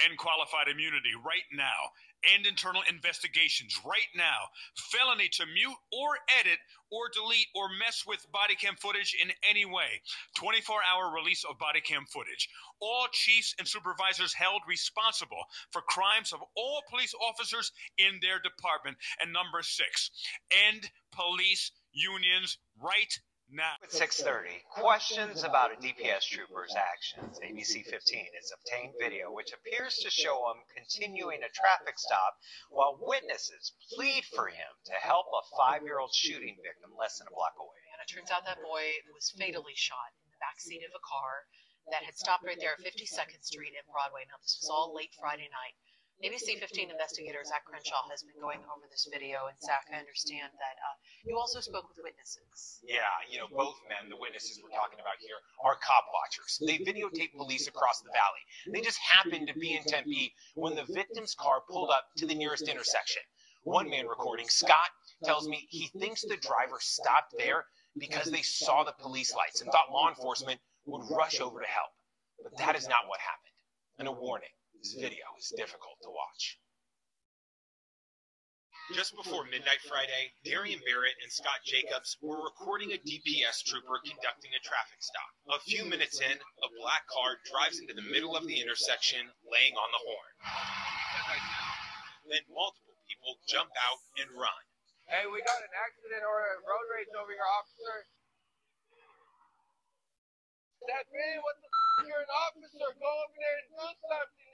End qualified immunity right now. End internal investigations right now. Felony to mute or edit or delete or mess with body cam footage in any way. 24-hour release of body cam footage. All chiefs and supervisors held responsible for crimes of all police officers in their department. And number 6, end police unions right now. At 6:30, questions about a DPS trooper's actions. ABC 15 has obtained video which appears to show him continuing a traffic stop while witnesses plead for him to help a 5-year-old shooting victim less than a block away. And it turns out that boy was fatally shot in the backseat of a car that had stopped right there at 52nd Street and Broadway. Now, this was all late Friday night. ABC 15 investigator Zach Crenshaw has been going over this video, and Zach, I understand that you also spoke with witnesses. Yeah, both men, the witnesses we're talking about here, are cop watchers. They videotape police across the valley. They just happened to be in Tempe when the victim's car pulled up to the nearest intersection. One man recording, Scott, tells me he thinks the driver stopped there because they saw the police lights and thought law enforcement would rush over to help. But that is not what happened. And a warning. This video is difficult to watch. Just before midnight Friday, Darian Barrett and Scott Jacobs were recording a DPS trooper conducting a traffic stop. A few minutes in, a black car drives into the middle of the intersection, laying on the horn. Then multiple people jump out and run. Hey, we got an accident or a road rage over here, officer. That's me. What the f***? You're an officer. Go over there and do something.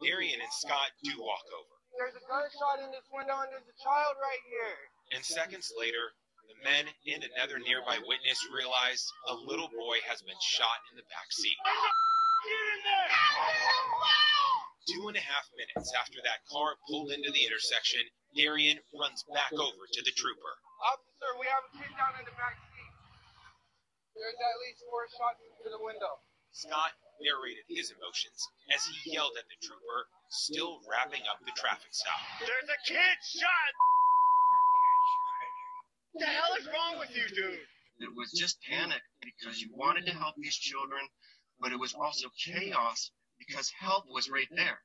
Darian and Scott do walk over. There's a gunshot in this window and there's a child right here. And seconds later, the men and another nearby witness realize a little boy has been shot in the back seat. Get in there! 2.5 minutes after that car pulled into the intersection, Darian runs back over to the trooper. Officer, we have a kid down in the back seat. There's at least 4 shots into the window. Scott narrated his emotions as he yelled at the trooper, still wrapping up the traffic stop. There's a kid shot! What the hell is wrong with you, dude? It was just panic because you wanted to help these children, but it was also chaos because help was right there.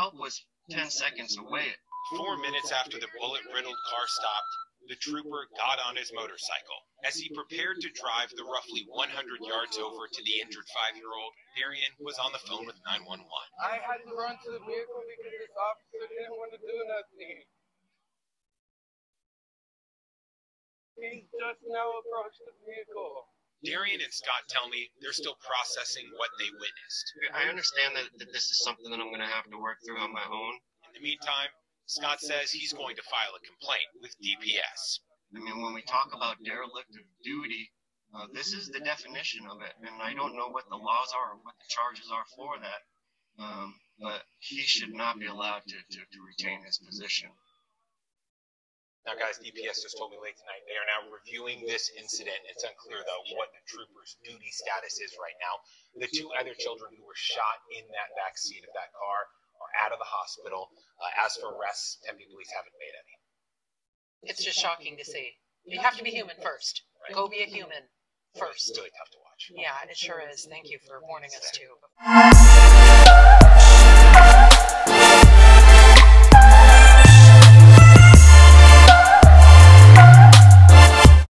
Help was 10 seconds away. 4 minutes after the bullet-riddled car stopped, the trooper got on his motorcycle. As he prepared to drive the roughly 100 yards over to the injured 5-year-old, Darian was on the phone with 911. I had to run to the vehicle because this officer didn't want to do nothing. He just now approached the vehicle. Darian and Scott tell me they're still processing what they witnessed. I understand that this is something that I'm going to have to work through on my own. In the meantime, Scott says he's going to file a complaint with DPS. I mean, when we talk about derelict of duty, this is the definition of it, and I don't know what the laws are or what the charges are for that, but he should not be allowed to retain his position. Now, guys, DPS just told me late tonight they are now reviewing this incident. It's unclear, though, what the trooper's duty status is right now. The 2 other children who were shot in that back seat of that car are out of the hospital. As for arrests, Tempe police haven't made any. It's just shocking to see. You have to be human first. Right. Go be a human first. It's really tough to watch. Yeah, it sure is. Thank you for warning us, too.